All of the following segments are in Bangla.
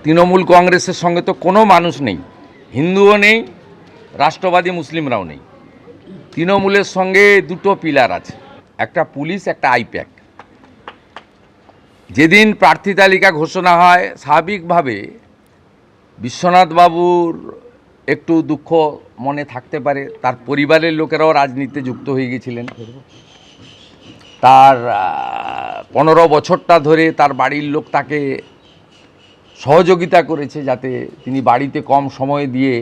তৃণমূল কংগ্রেসের সঙ্গে তো কোনো মানুষ নেই, হিন্দুও নেই, রাষ্ট্রবাদী মুসলিমরাও নেই। তৃণমূলের সঙ্গে দুটো পিলার আছে, একটা পুলিশ, একটা আইপ্যাক। যেদিন প্রার্থী তালিকা ঘোষণা হয় স্বাভাবিকভাবে বিশ্বনাথবাবুর একটু দুঃখ মনে থাকতে পারে, তার পরিবারের লোকেরাও রাজনীতিতে যুক্ত হয়ে গেছিলেন। তার 15 বছরটা ধরে তার বাড়ির লোক তাকে সহযোগিতা করেছে যাতে তিনি বাড়িতে কম সময় দিয়ে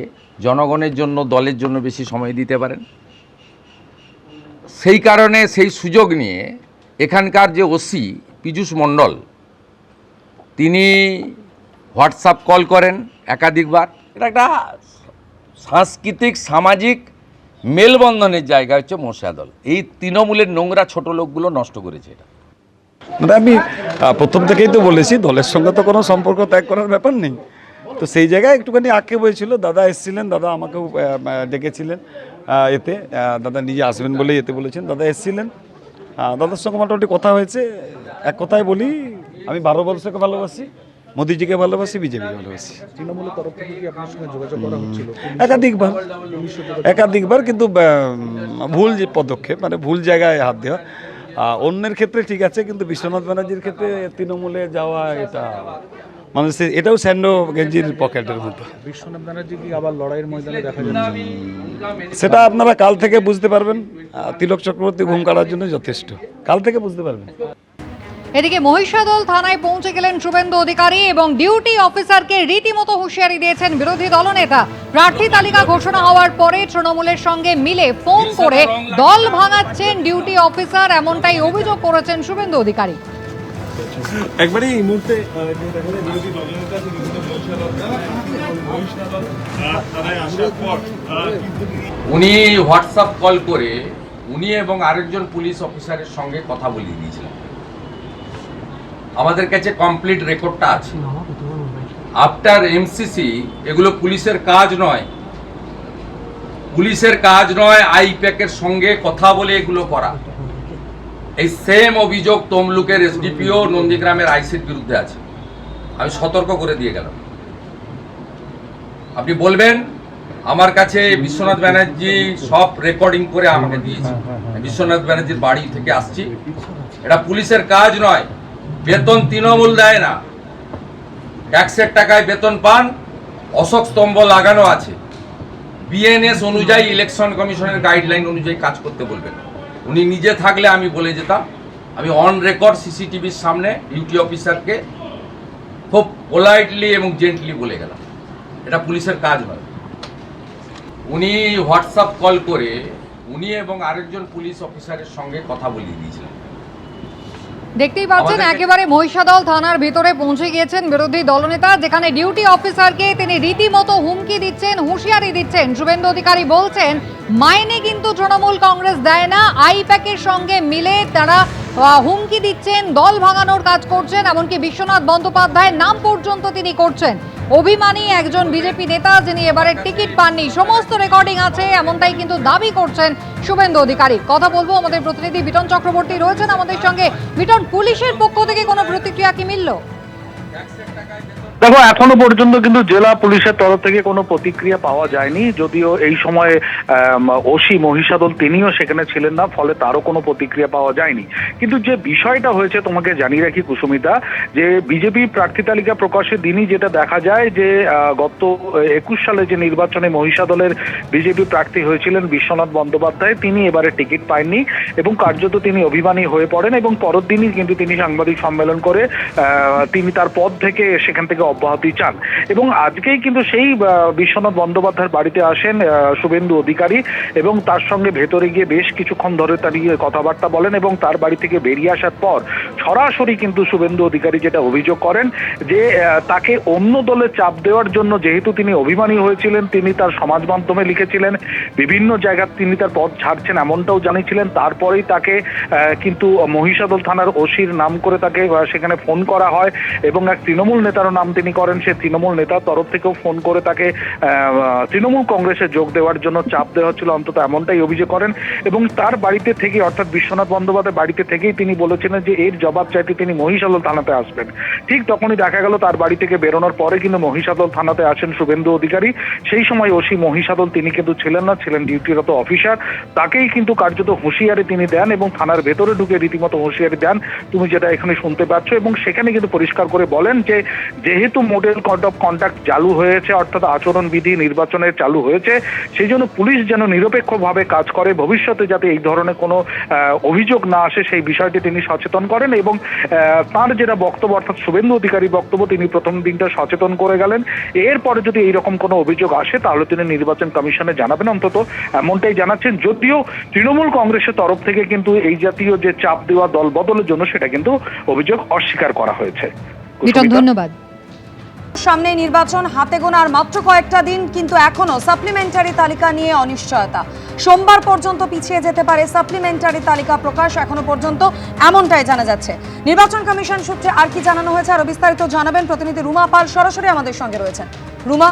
জনগণের জন্য, দলের জন্য বেশি সময় দিতে পারেন। সেই কারণে সেই সুযোগ নিয়ে এখানকার যে ওসি পীযূষ মণ্ডল, তিনি হোয়াটসঅ্যাপ কল করেন একাধিকবার। এটা একটা সাংস্কৃতিক সামাজিক মেলবন্ধনের জায়গা হচ্ছে মহিষাদল। এই তৃণমূলের নোংরা ছোট লোকগুলো নষ্ট করেছে এটা। মানে আমি প্রথম থেকেই তো বলেছি, দলের সঙ্গে তো কোনো সম্পর্ক ত্যাগ করার ব্যাপার নেই। তো সেই জায়গায় একটুখানি আঁকে বইছিল। দাদা এসেছিলেন, দাদা আমাকেও ডেকেছিলেন এতে, দাদা নিজে আসবেন বলেই এতে বলেছেন। দাদা এসেছিলেন, দাদার সঙ্গে মোটামুটি কথা হয়েছে। এক কথায় বলি, আমি ভারতবর্ষকে ভালোবাসি, মোদিজিকে ভালোবাসি, বিজেপিকে ভালোবাসি। তৃণমূলের তরফ থেকে কি আপনার সঙ্গে যোগাযোগ করা হচ্ছিল? একাধিকবার, কিন্তু ভুল যে পদক্ষেপ, মানে ভুল জায়গায় হাত দেওয়া। অন্যের ক্ষেত্রে ঠিক আছে, কিন্তু বিশ্বনাথ ব্যানার্জির ক্ষেত্রে তৃণমূলে যাওয়া, এটা মানে এটাও স্যান্ডো গেঞ্জির পকেটের মতো। বিশ্বনাথ ব্যানার্জি কি আবার লড়াইয়ের ময়দানে দেখা যাচ্ছে? সেটা আপনারা কাল থেকে বুঝতে পারবেন। তিলক চক্রবর্তী ঘুম কাটার জন্য যথেষ্ট, কাল থেকে বুঝতে পারবেন। এদিকে মহিষাদল থানায় পৌঁছে গেলেন শুভেন্দু অধিকারী এবং ডিউটি অফিসারকে রীতিমতো হুঁশিয়ারি দিয়েছেন বিরোধী দলনেতা। প্রার্থী তালিকা ঘোষণা হওয়ার পরে তৃণমূলের সঙ্গে মিলে ফোন করে দল ভাঙাচ্ছেন ডিউটি অফিসার, এমনটাই অভিযোগ করেছেন শুভেন্দু অধিকারী। একবারই এই মুহূর্তে উনি হোয়াটসঅ্যাপ কল করে উনি এবং আরেকজন পুলিশ অফিসারের সঙ্গে কথা বলিয়ে দিয়েছিলেন। আমাদের কাছে কমপ্লিট রেকর্ডটা আছে। আফটার এমসিসি এগুলো পুলিশের কাজ নয়, পুলিশের কাজ নয় আইপ্যাকের সঙ্গে কথা বলে এগুলো করা। এই সেম অভিযোগ তমলুকের এসডিপিও, নন্দীগ্রামের আইসির বিরুদ্ধে আছে। আমি সতর্ক করে দিয়ে গেলাম। আপনি বলবেন আমার কাছে বিশ্বনাথ ব্যানার্জি সব রেকর্ডিং করে আমাকে দিয়েছে। বিশ্বনাথ ব্যানার্জির বাড়ি থেকে আসছি, এটা পুলিশের কাজ নয়। বেতন তৃণমূল দেয় না, ট্যাক্সের টাকায় বেতন পান, অশোক স্তম্ভ লাগানো আছে। বিএনএস অনুযায়ী, ইলেকশন কমিশনের গাইডলাইন অনুযায়ী কাজ করতে বলবেন। উনি নিজে থাকলে আমি বলে যেতাম। আমি অন রেকর্ড সিসিটিভির সামনে ডিউটি অফিসারকে খুব পোলাইটলি এবং জেন্টলি বলে গেলাম, এটা পুলিশের কাজ নয়। উনি হোয়াটসঅ্যাপ কল করে উনি এবং আরেকজন পুলিশ অফিসারের সঙ্গে কথা বলিয়ে দিয়েছিলেন। দেখতেই পাচ্ছেন একেবারে মহিষাদল থানার ভিতরে পৌঁছে গিয়েছেন বিরোধী দলনেতা, যেখানে ডিউটি অফিসারকে তিনি রীতিমতো হুমকি দিচ্ছেন, হুঁশিয়ারি দিচ্ছেন। শুভেন্দু অধিকারী বলছেন মাইনে কিন্তু তৃণমূল কংগ্রেস দেয় না, আইপ্যাকের সঙ্গে মিলে তারা হুমকি দিচ্ছেন, দল ভাঙানোর কাজ করছেন, এমনকি বিশ্বনাথ বন্দ্যোপাধ্যায়ের নাম পর্যন্ত তিনি করছেন। অভিমানী একজন বিজেপি নেতা যিনি এবারে টিকিট পাননি, সমস্ত রেকর্ডিং আছে, এমনটাই কিন্তু দাবি করছেন শুভেন্দু অধিকারী। কথা বলবো, আমাদের প্রতিনিধি বিটন চক্রবর্তী রয়েছেন আমাদের সঙ্গে। বিটন, পুলিশের পক্ষ থেকে কোনো প্রতিক্রিয়া কি মিলল? দেখো, এখনো পর্যন্ত কিন্তু জেলা পুলিশের তরফ থেকে কোনো প্রতিক্রিয়া পাওয়া যায়নি। যদিও এই সময়ে ওসি মহিষাদল তিনিও সেখানে ছিলেন না, ফলে তারও কোনো প্রতিক্রিয়া পাওয়া যায়নি। কিন্তু যে বিষয়টা হয়েছে তোমাকে জানিয়ে রাখি কুসুমিতা, যে বিজেপি প্রার্থী তালিকা প্রকাশের দিনই যেটা দেখা যায় যে গত 21 সালে যে নির্বাচনে মহিষাদলের বিজেপি প্রার্থী হয়েছিলেন বিশ্বনাথ বন্দ্যোপাধ্যায়, তিনি এবারে টিকিট পাননি এবং কার্যত তিনি অভিমানী হয়ে পড়েন এবং পরের দিনই কিন্তু তিনি সাংবাদিক সম্মেলন করে তিনি তার পদ থেকে সেখান থেকে অব্যাহতি চান। এবং আজকেই কিন্তু সেই বিশ্বনাথ বন্দ্যোপাধ্যায়ের বাড়িতে আসেন শুভেন্দু অধিকারী এবং তার সঙ্গে ভেতরে গিয়ে বেশ কিছুক্ষণ ধরে তার কথাবার্তা বলেন এবং তার বাড়ি থেকে বেরিয়ে আসার পর সরাসরি কিন্তু শুভেন্দু অধিকারী যেটা অভিযোগ করেন যে তাকে অন্য দলে চাপ দেওয়ার জন্য, যেহেতু তিনি অভিমানী হয়েছিলেন, তিনি তার সমাজ মাধ্যমে লিখেছিলেন, বিভিন্ন জায়গায় তিনি তার পদ ছাড়ছেন এমনটাও জানিয়েছিলেন। তারপরেই তাকে কিন্তু মহিষাদল থানার ওসির নাম করে তাকে সেখানে ফোন করা হয় এবং এক তৃণমূল নেতারও নাম তিনি তিনি করেন, সে তৃণমূল নেতার তরফ থেকেও ফোন করে তাকে তৃণমূল কংগ্রেসে যোগ দেওয়ার জন্য চাপ দেওয়া হচ্ছিল, অন্তত এমনটাই অভিযোগ করেন। এবং তার বাড়িতে থেকে, অর্থাৎ বিশ্বনাথ বন্দ্যোপাধ্যায় বাড়িতে থেকেই তিনি বলেছিলেন যে এর জবাব চাইতে তিনি মহিষাদল থানাতে আসবেন। ঠিক তখনই দেখা গেল তার বাড়ি থেকে বেরোনোর পরে কিন্তু মহিষাদল থানাতে আসেন শুভেন্দু অধিকারী। সেই সময় ওসি মহিষাদল তিনি কিন্তু ছিলেন না, ছিলেন ডিউটিরত অফিসার। তাকেই কিন্তু কার্যত হুঁশিয়ারি তিনি দেন এবং থানার ভেতরে ঢুকে রীতিমতো হুঁশিয়ারি দেন, তুমি যেটা এখানে শুনতে পাচ্ছ। এবং সেখানে কিন্তু পরিষ্কার করে বলেন যে যেহেতু মডেল কোড অফ কন্ডাক্ট চালু হয়েছে, অর্থাৎ আচরণবিধি নির্বাচনের চালু হয়েছে, সেই জন্য পুলিশ যেন নিরপেক্ষভাবে কাজ করে, ভবিষ্যতে যাতে এই ধরনের কোনো অভিযোগ না আসে সেই বিষয়টি তিনি সচেতন করেন। এবং তার যেটা বক্তব্য, অর্থাৎ শুভেন্দু অধিকারী বক্তব্য, তিনি প্রথম দিনটা সচেতন করে গেলেন। এরপরে যদি এইরকম কোনো অভিযোগ আসে তাহলে তিনি নির্বাচন কমিশনে জানাবেন, অন্তত এমনটাই জানাচ্ছেন। যদিও তৃণমূল কংগ্রেসের তরফ থেকে কিন্তু এই জাতীয় যে চাপ দেওয়া দল বদলের জন্য সেটা কিন্তু অভিযোগ অস্বীকার করা হয়েছে। বিটন, ধন্যবাদ। সামনে নির্বাচন, হাতে গোনা আর মাত্র কয়েকটা দিন, কিন্তু এখনো সাপ্লিমেন্টারি তালিকা নিয়ে অনিশ্চয়তা। সোমবার পর্যন্ত পিছিয়ে যেতে পারে সাপ্লিমেন্টারি তালিকা প্রকাশ, এখনো পর্যন্ত এমনটাই জানা যাচ্ছে। নির্বাচন কমিশন সূত্রে আর কি জানানো হয়েছে আরো বিস্তারিত জানাবেন প্রতিনিধি রুমা পাল, সরাসরি আমাদের সঙ্গে রয়েছেন। রুমা,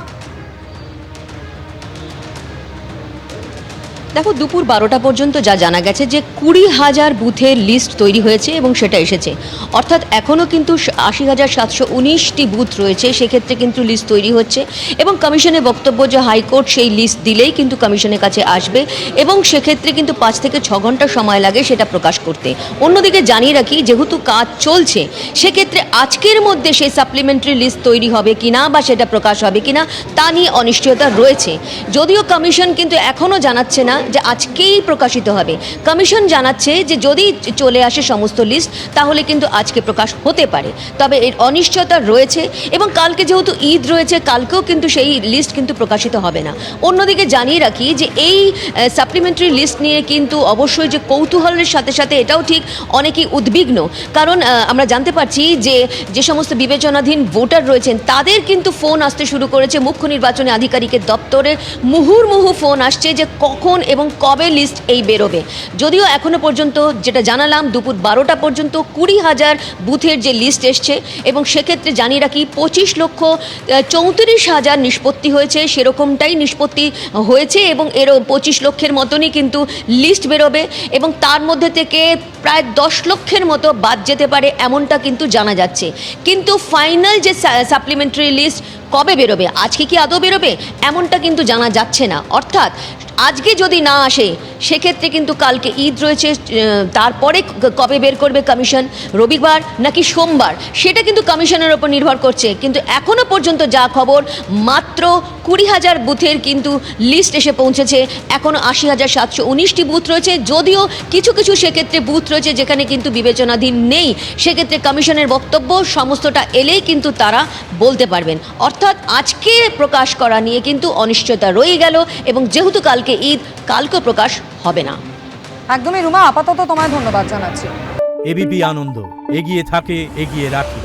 দেখো, দুপুর 12টা পর্যন্ত যা জানা গেছে যে 20,000 বুথের লিস্ট তৈরি হয়েছে এবং সেটা এসেছে, অর্থাৎ এখনও কিন্তু 80,719টি বুথ রয়েছে, সেক্ষেত্রে কিন্তু লিস্ট তৈরি হচ্ছে। এবং কমিশনের বক্তব্য যে হাইকোর্ট সেই লিস্ট দিলেই কিন্তু কমিশনের কাছে আসবে এবং সেক্ষেত্রে কিন্তু 5 থেকে 6 ঘন্টা সময় লাগে সেটা প্রকাশ করতে। অন্যদিকে জানিয়ে রাখি, যেহেতু কাজ চলছে সেক্ষেত্রে আজকের মধ্যে সেই সাপ্লিমেন্টারি লিস্ট তৈরি হবে কিনা বা সেটা প্রকাশ হবে কিনা তা নিয়ে অনিশ্চয়তা রয়েছে। যদিও কমিশন কিন্তু এখনও জানাচ্ছে না যে আজকেই প্রকাশিত হবে। কমিশন জানাচ্ছে যে যদি চলে আসে সমস্ত লিস্ট তাহলে কিন্তু আজকে প্রকাশ হতে পারে, তবে এর অনিশ্চয়তা রয়েছে। এবং কালকে যেহেতু ঈদ রয়েছে, কালকেও কিন্তু সেই লিস্ট কিন্তু প্রকাশিত হবে না। অন্যদিকে জানিয়ে রাখি যে এই সাপ্লিমেন্টারি লিস্ট নিয়ে কিন্তু অবশ্যই যে কৌতূহলের সাথে সাথে এটাও ঠিক অনেকেই উদ্বিগ্ন, কারণ আমরা জানতে পারছি যে সমস্ত বিবেচনাধীন ভোটার রয়েছেন তাদের কিন্তু ফোন আসতে শুরু করেছে মুখ্য নির্বাচনী আধিকারিকের দপ্তরে। মুহুর্মুহু ফোন আসছে যে কখন এবং কবে লিস্ট এই বেরোবে। যদিও এখনো পর্যন্ত যেটা জানালাম, দুপুর 12টা পর্যন্ত 20,000 বুথের যে লিস্ট এসছে এবং সেক্ষেত্রে জানিয়ে রাখি 25,34,000 নিষ্পত্তি হয়েছে, সেরকমটাই নিষ্পত্তি হয়েছে এবং এরও 25 লক্ষের মতনই কিন্তু লিস্ট বেরোবে এবং তার মধ্যে থেকে প্রায় 10 লক্ষের মতো বাদ যেতে পারে এমনটা কিন্তু জানা যাচ্ছে। কিন্তু ফাইনাল যে সাপ্লিমেন্টারি লিস্ট কবে বেরোবে, আজকে কি আদৌ বেরোবে এমনটা কিন্তু জানা যাচ্ছে না। অর্থাৎ আজকে যদি না আসে সেক্ষেত্রে কিন্তু কালকে ঈদ রয়েছে, তারপরে কবে বের করবে কমিশন, রবিবার নাকি সোমবার, সেটা কিন্তু কমিশনের ওপর নির্ভর করছে। কিন্তু এখনও পর্যন্ত যা খবর, মাত্র 20,000 বুথের কিন্তু লিস্ট এসে পৌঁছেছে। এখনও 80,719টি বুথ রয়েছে, যদিও কিছু কিছু সেক্ষেত্রে বুথ রয়েছে যেখানে কিন্তু বিবেচনাধীন নেই। সেক্ষেত্রে কমিশনের বক্তব্য সমস্তটা এলেই কিন্তু তারা বলতে পারবেন। অর্থাৎ আজকে প্রকাশ করা নিয়ে কিন্তু অনিশ্চয়তা রয়ে গেল এবং যেহেতু কালকে ঈদ, কালকেও প্রকাশ হবে না। একদমই রুমা, আপাতত তোমায় ধন্যবাদ জানাচ্ছি। এবিপি আনন্দ, এগিয়ে থাকে, এগিয়ে রাখে।